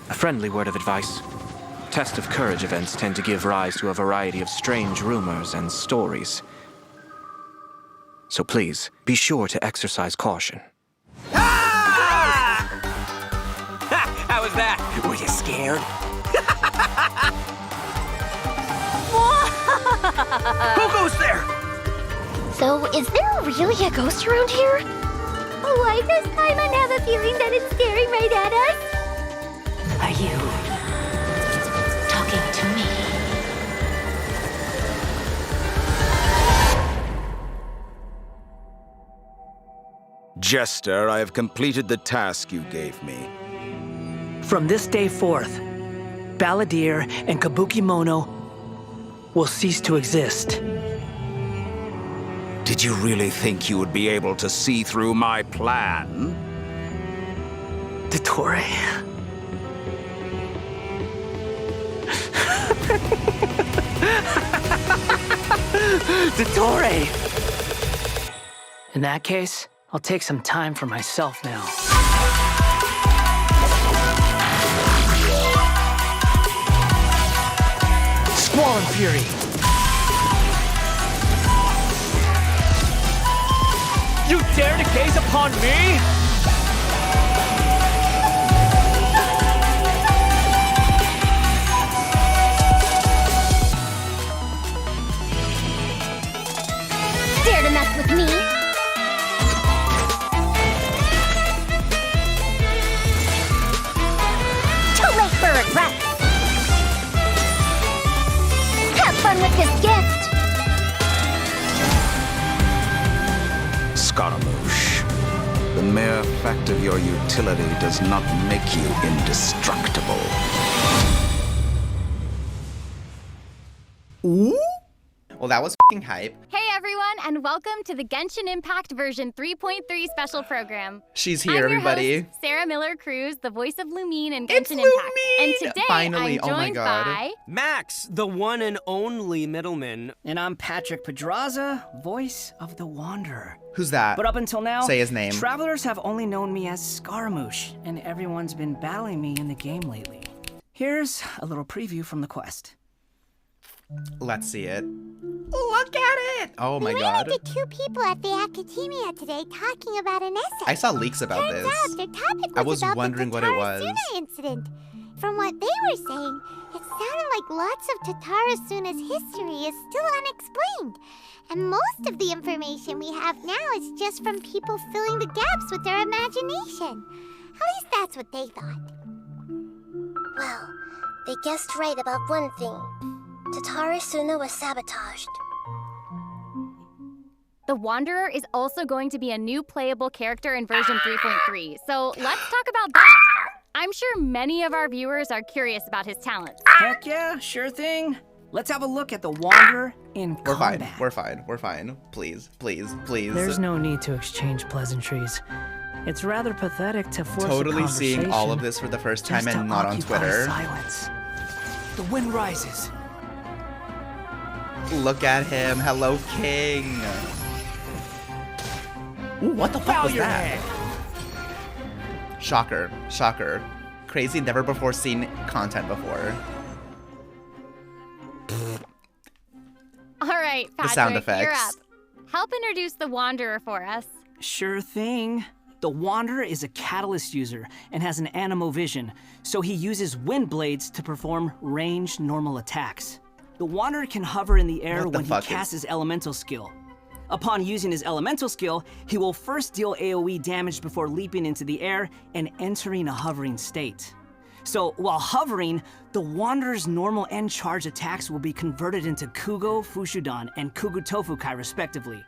A friendly word of advice. Test of Courage events tend to give rise to a variety of strange rumors and stories. So please, be sure to exercise caution. Ah! How was that? Were you scared? Who goes there? So, is there really a ghost around here? Why does Paimon have a feeling that it's staring right at us? Are you talking to me? Jester, I have completed the task you gave me. From this day forth, Balladeer and Kabukimono will cease to exist. Did you really think you would be able to see through my plan? Dottore. Dottore! In that case, I'll take some time for myself now. Squall and Fury! You dare to gaze upon me? Dare to mess with me? Too late for regret! Have fun with this gift! Scaramouche, the mere fact of your utility does not make you indestructible. Ooh? Well, that was f***ing hype. Hey everyone, and welcome to the Genshin Impact version 3.3 special program. She's here, everybody. I'm your host, Sarah Miller-Cruz, the voice of Lumine in It's Genshin Impact. Lumine! And today Finally, I'm oh my joined God. by... Max, the one and only middleman. And I'm Patrick Pedraza, voice of the Wanderer. Who's that? But up until now, Say his name. travelers have only known me as Scaramouche, and everyone's been battling me in the game lately. Here's a little preview from the quest. Let's see it. Look at it! Oh my We god. ran into two people at the academia today talking about an essay. I saw leaks about Turns this. out their topic was I was about wondering the what it was. Tatarasuna incident. From what they were saying, it sounded like lots of Tatarasuna's history is still unexplained. And most of the information we have now is just from people filling the gaps with their imagination. At least that's what they thought. Well, they guessed right about one thing. Tatarasuna was sabotaged. The Wanderer is also going to be a new playable character in version 3.3, so let's talk about that. I'm sure many of our viewers are curious about his talents. Heck yeah, sure thing. Let's have a look at the Wanderer in We're fine. combat. We're fine. We're fine. Please, please, please. There's no need to exchange pleasantries. It's rather pathetic to force a Totally seeing all of conversation this for the first time just to and not on occupy Twitter. Silence. The wind rises. Look at him. Hello, King. Ooh, what the fuck was your that? head. Shocker. Shocker. Crazy, never before seen content before. All right, Patrick, The sound you're effects. up. Help introduce the Wanderer for us. Sure thing. The Wanderer is a catalyst user and has an animo vision, so he uses wind blades to perform ranged normal attacks. The Wanderer can hover in the air What the when he fuck casts is- his elemental skill. Upon using his elemental skill, he will first deal AoE damage before leaping into the air and entering a hovering state. So while hovering, the Wanderer's normal and charge attacks will be converted into Kugo Fushudan and Kugu Tofukai respectively.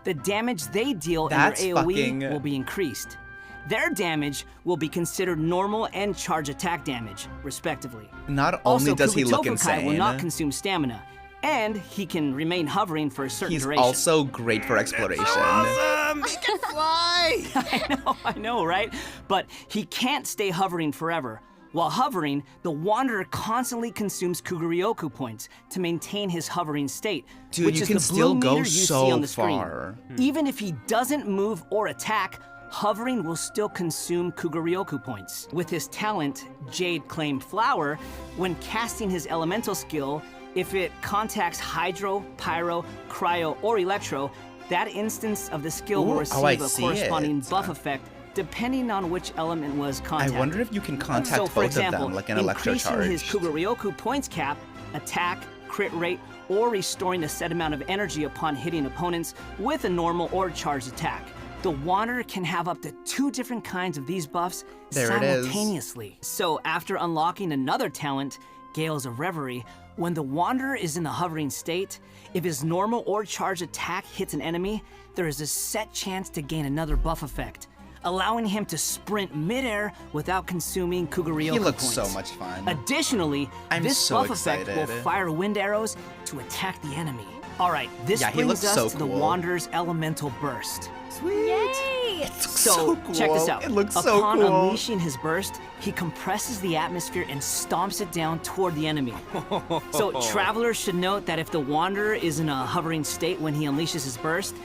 The damage they deal That's in their AoE fucking- will be increased. Their damage will be considered normal and charge attack damage, respectively. Not Also, only does he Kugu look Tofukai will insane, not consume stamina, and he can remain hovering for a certain he's duration. also great for exploration. Awesome! He can fly! I know, right? But he can't stay hovering forever. While hovering, the Wanderer constantly consumes Kuguryoku points to maintain his hovering state, Dude, which you is can the still blue go meter you so see on the screen. far. Even if he doesn't move or attack, hovering will still consume Kuguryoku points. With his talent, Jade Claim Flower, when casting his elemental skill, if it contacts Hydro, Pyro, Cryo, or Electro, that instance of the skill will receive a corresponding buff effect depending on which element was contacted. I wonder if you can contact So, for both example, of them, like an electro increasing charge. his Kuguryoku points cap, attack, crit rate, or restoring a set amount of energy upon hitting opponents with a normal or charged attack. The Wanderer can have up to 2 different kinds of these buffs simultaneously. So after unlocking another talent, Gales of Reverie, when the Wanderer is in the hovering state, if his normal or charged attack hits an enemy, there is a set chance to gain another buff effect, allowing him to sprint midair without consuming Kuguryoku He looks points. so much fun. Additionally, I'm this so buff effect will excited. fire wind arrows to attack the enemy. All right, this Yeah, he brings looks us so to the cool. Wanderer's Elemental Burst. Yay! So, check this out. It looks Upon so cool. unleashing his burst, he compresses the atmosphere and stomps it down toward the enemy. So travelers should note that if the Wanderer is in a hovering state when he unleashes his burst,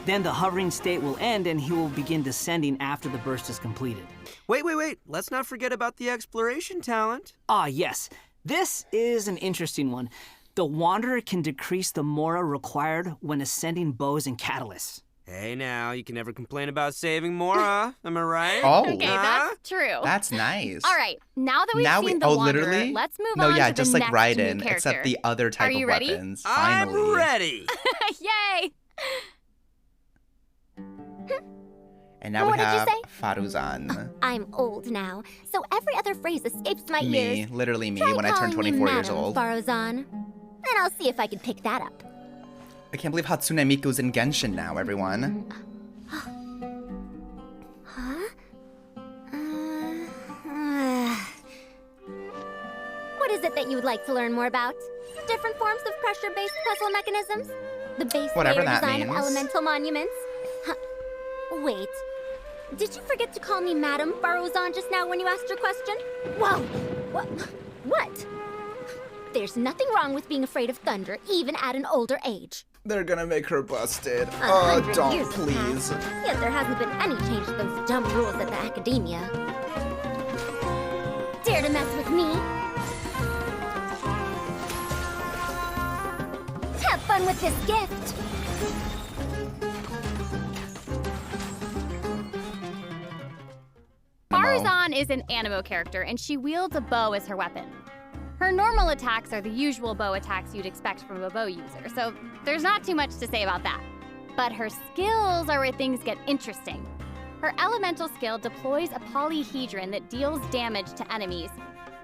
then the hovering state will end and he will begin descending after the burst is completed. Wait. Let's not forget about the exploration talent. Ah, yes. This is an interesting one. The Wanderer can decrease the Mora required when ascending bows and catalysts. Hey now, you can never complain about saving Mora, am I right? Oh. Okay, that's true. That's nice. All right, now that we've seen the Wanderer, literally? let's move no, on yeah, to just the like next new Raiden, character. except the other type Are you of ready? weapons. I'm Finally. ready. Yay! And now What we did you have say? Faruzan. I'm old now, so every other phrase escapes my Me, ears. literally me, Try when I turned calling me 24 years Madam old. Faruzan. Then I'll see if I can pick that up. I can't believe Hatsune Miku's in Genshin now, everyone. What is it that you would like to learn more about? Different forms of pressure-based puzzle mechanisms? The base Whatever layer that design of means. elemental monuments? Huh. Wait. Did you forget to call me Madam Faruzan just now when you asked your question? Whoa! What? There's nothing wrong with being afraid of thunder, even at an older age. They're gonna make her busted. 100 don't, years have please. passed, yet there hasn't been any change to those dumb rules at the academia. Dare to mess with me? Have fun with this gift! Faruzan is an animo character, and she wields a bow as her weapon. Her normal attacks are the usual bow attacks you'd expect from a bow user, so there's not too much to say about that. But her skills are where things get interesting. Her elemental skill deploys a polyhedron that deals damage to enemies.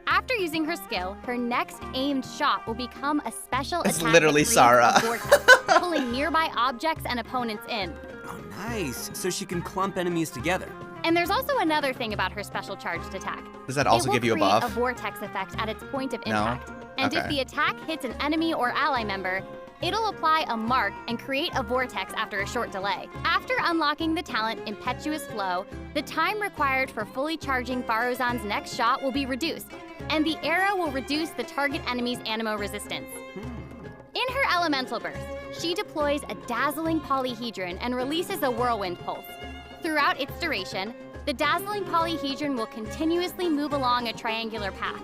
After using her skill, her next aimed shot will become a special It's attack literally that creates Sarah. a vortex, pulling nearby objects and opponents in. Oh, nice. So she can clump enemies together. And there's also another thing about her special charged attack. Does that also It will give you a create buff? a vortex effect at its point of No? impact. And if Okay. the attack hits an enemy or ally member, it'll apply a mark and create a vortex after a short delay. After unlocking the talent Impetuous Flow, the time required for fully charging Faruzan's next shot will be reduced, and the arrow will reduce the target enemy's animo resistance. In her elemental burst, she deploys a dazzling polyhedron and releases a whirlwind pulse. Throughout its duration, the dazzling polyhedron will continuously move along a triangular path.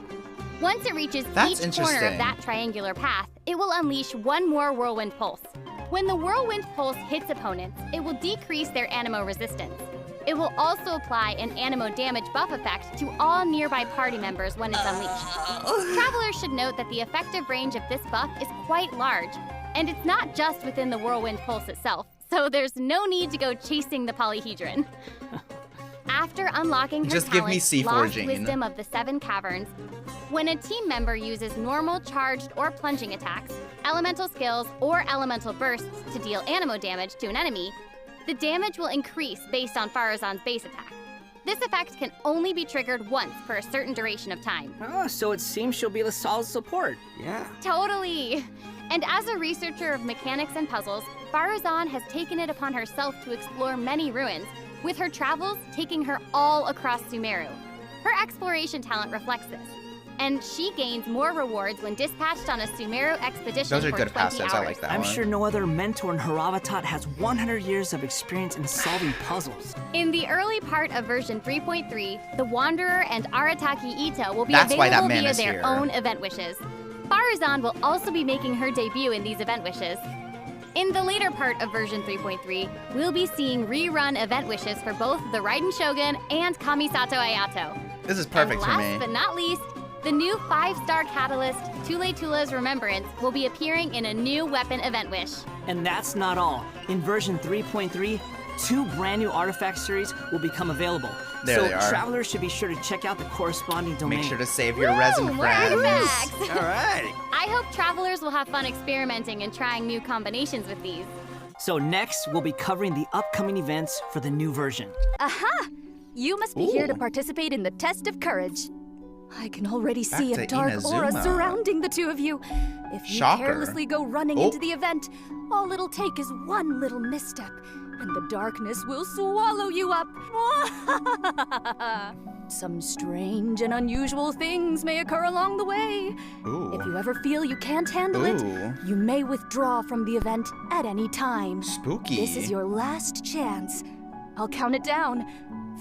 Once it reaches That's each corner interesting. of that triangular path, it will unleash one more whirlwind pulse. When the whirlwind pulse hits opponents, it will decrease their animo resistance. It will also apply an animo damage buff effect to all nearby party members when it's unleashed. Travelers should note that the effective range of this buff is quite large, and it's not just within the whirlwind pulse itself, so there's no need to go chasing the polyhedron. After unlocking her Just give me talent, C4, Lost Jane. Wisdom of the Seven Caverns, when a team member uses normal, charged, or plunging attacks, elemental skills, or elemental bursts to deal animo damage to an enemy, the damage will increase based on Faruzan's base attack. This effect can only be triggered once for a certain duration of time. Oh, so it seems she'll be the solid support. Yeah. Totally! And as a researcher of mechanics and puzzles, Faruzan has taken it upon herself to explore many ruins, with her travels taking her all across Sumeru. Her exploration talent reflects this. and she gains more rewards when dispatched on a Sumeru expedition Those are for good 20 passives. hours. I like that I'm one. sure no other mentor in Haravatat has 100 years of experience in solving puzzles. In the early part of version 3.3, the Wanderer and Arataki Ito will be That's why that available man via is their here. own event wishes. Faruzan will also be making her debut in these event wishes. In the later part of version 3.3, we'll be seeing rerun event wishes for both the Raiden Shogun and Kamisato Ayato. This is perfect and for last me. but not least, the new 5-star catalyst, Tule Tula's Remembrance, will be appearing in a new weapon event wish. And that's not all. In version 3.3, 2 brand new artifact series will become available. There so they are. travelers should be sure to check out the corresponding domain. Make sure to save your resin More friends. artifacts! All right. I hope travelers will have fun experimenting and trying new combinations with these. So next, we'll be covering the upcoming events for the new version. Aha! You must be here to participate in the test of courage. I can already see Back a to dark aura Inazuma. surrounding the two of you. If you Shocker. carelessly go running Oh. into the event, all it'll take is one little misstep, and the darkness will swallow you up. Some strange and unusual things may occur along the way. Ooh. If you ever feel you can't handle Ooh. it, you may withdraw from the event at any time. Spooky. This is your last chance. I'll count it down.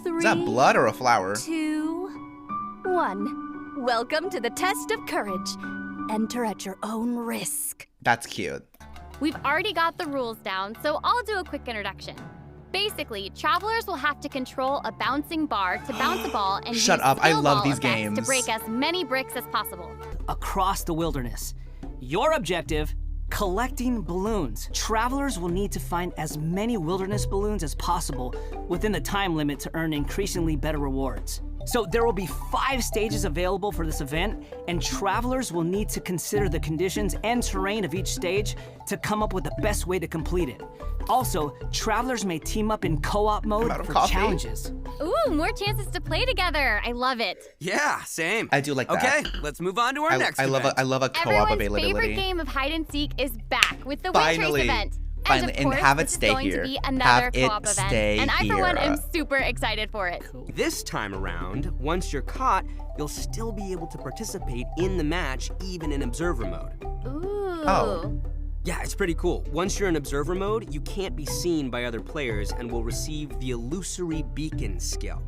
3, Is that blood or a flower? 2, 1. Welcome to the test of courage. Enter at your own risk. That's cute. We've already got the rules down, so I'll do a quick introduction. Basically, travelers will have to control a bouncing bar to bounce a ball and Shut use up, I skill love ball these effects games. to break as many bricks as possible. Across the wilderness. Your objective, collecting balloons. Travelers will need to find as many wilderness balloons as possible within the time limit to earn increasingly better rewards. So there will be 5 stages available for this event, and travelers will need to consider the conditions and terrain of each stage to come up with the best way to complete it. Also, travelers may team up in co-op mode out of for coffee. challenges. Ooh, more chances to play together. I love it. Yeah, same. I do like that. Okay, let's move on to our next I love event. a co-op Everyone's availability. favorite game of hide and seek is back with the Wind Trace Finally. event. Finally, And of course, have it this stay is going here. to be another Have it co-op event. stay And I, for one, here. am super excited for it. This time around, once you're caught, you'll still be able to participate in the match, even in observer mode. Ooh. Oh. Yeah, it's pretty cool. Once you're in observer mode, you can't be seen by other players and will receive the illusory beacon skill.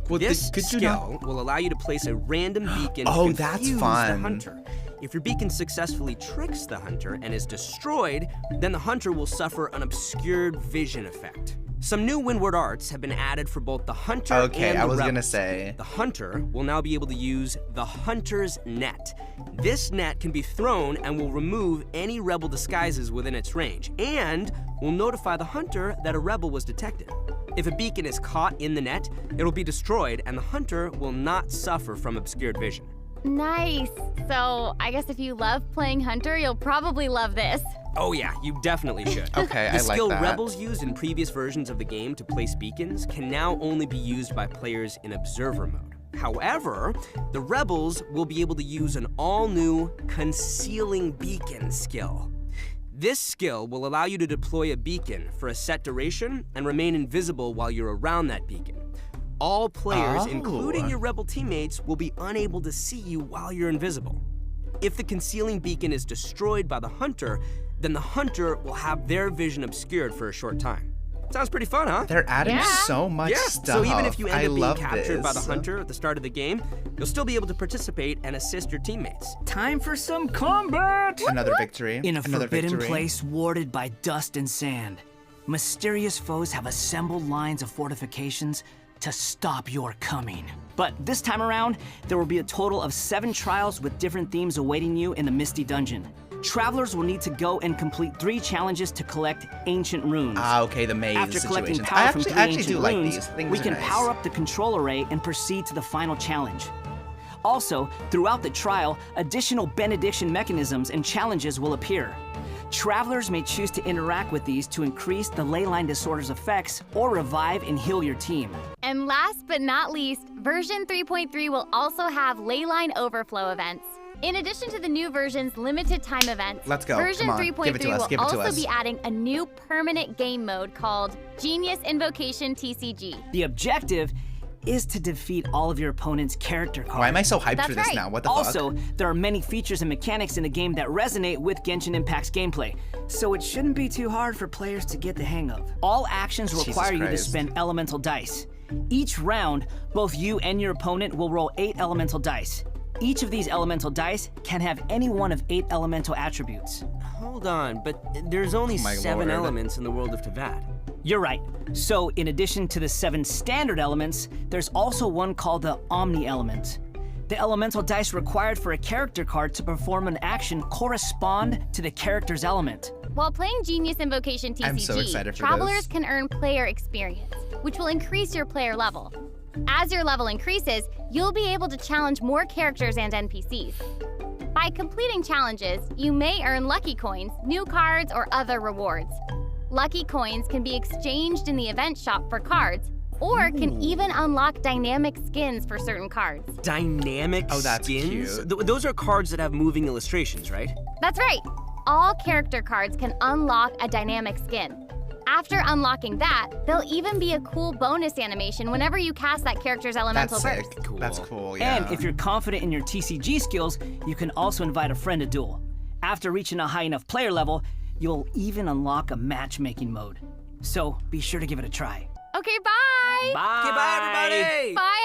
Well, This could you skill will allow you to place a random beacon Oh, to that's confuse fun. the hunter. If your beacon successfully tricks the hunter and is destroyed, then the hunter will suffer an obscured vision effect. Some new Windward arts have been added for both the hunter Okay, and the I was gonna rebels. say. The hunter will now be able to use the hunter's net. This net can be thrown and will remove any rebel disguises within its range, and will notify the hunter that a rebel was detected. If a beacon is caught in the net, it will be destroyed and the hunter will not suffer from obscured vision. Nice. So I guess if you love playing Hunter, you'll probably love this. Oh yeah, you definitely should. Okay, The I like skill that. rebels used in previous versions of the game to place beacons can now only be used by players in observer mode. However, the rebels will be able to use an all-new concealing beacon skill. This skill will allow you to deploy a beacon for a set duration and remain invisible while you're around that beacon. All players, Oh. including your rebel teammates, will be unable to see you while you're invisible. If the concealing beacon is destroyed by the hunter, then the hunter will have their vision obscured for a short time. Sounds pretty fun, huh? They're adding Yeah. so much Yeah, stuff. so even if you end I up being love captured by the this. hunter at the start of the game, you'll still be able to participate and assist your teammates. Time for some combat! Another victory. In a Another forbidden victory. place warded by dust and sand, mysterious foes have assembled lines of fortifications to stop your coming. But this time around, there will be a total of 7 trials with different themes awaiting you in the Misty Dungeon. Travelers will need to go and complete 3 challenges to collect ancient runes. Ah, okay, the maze After collecting situations. power I from actually, 3 I actually ancient do like runes, these. Things we are can nice. power up the control array and proceed to the final challenge. Also, throughout the trial, additional benediction mechanisms and challenges will appear. Travelers may choose to interact with these to increase the leyline disorder's effects or revive and heal your team. And last but not least, version 3.3 will also have leyline overflow events. In addition to the new version's limited time events, Let's go. version Come on. Give it to 3.3 us. will Give it to also us. be adding a new permanent game mode called Genius Invocation TCG. The objective is to defeat all of your opponent's character cards. Why am I so hyped That's for this right. now? What the Also, fuck? there are many features and mechanics in the game that resonate with Genshin Impact's gameplay, so it shouldn't be too hard for players to get the hang of. All actions Jesus require you to Christ. spend elemental dice. Each round, both you and your opponent will roll 8 elemental dice. Each of these elemental dice can have any one of 8 elemental attributes. Hold on, but there's only My 7 lord. elements in the world of Teyvat. You're right. So, in addition to the 7 standard elements, there's also one called the Omni element. The elemental dice required for a character card to perform an action correspond to the character's element. While playing Genius Invocation TCG, I'm so excited for travelers this. can earn player experience, which will increase your player level. As your level increases, you'll be able to challenge more characters and NPCs. By completing challenges, you may earn lucky coins, new cards, or other rewards. Lucky coins can be exchanged in the event shop for cards, or can even unlock dynamic skins for certain cards. Dynamic Oh, that's skins? cute. Those are cards that have moving illustrations, right? That's right. All character cards can unlock a dynamic skin. After unlocking that, there'll even be a cool bonus animation whenever you cast that character's elemental That's burst. sick. Cool. That's cool, yeah. And if you're confident in your TCG skills, you can also invite a friend to duel. After reaching a high enough player level, you'll even unlock a matchmaking mode. So be sure to give it a try. Okay, bye! Bye! Okay, bye, everybody! Bye,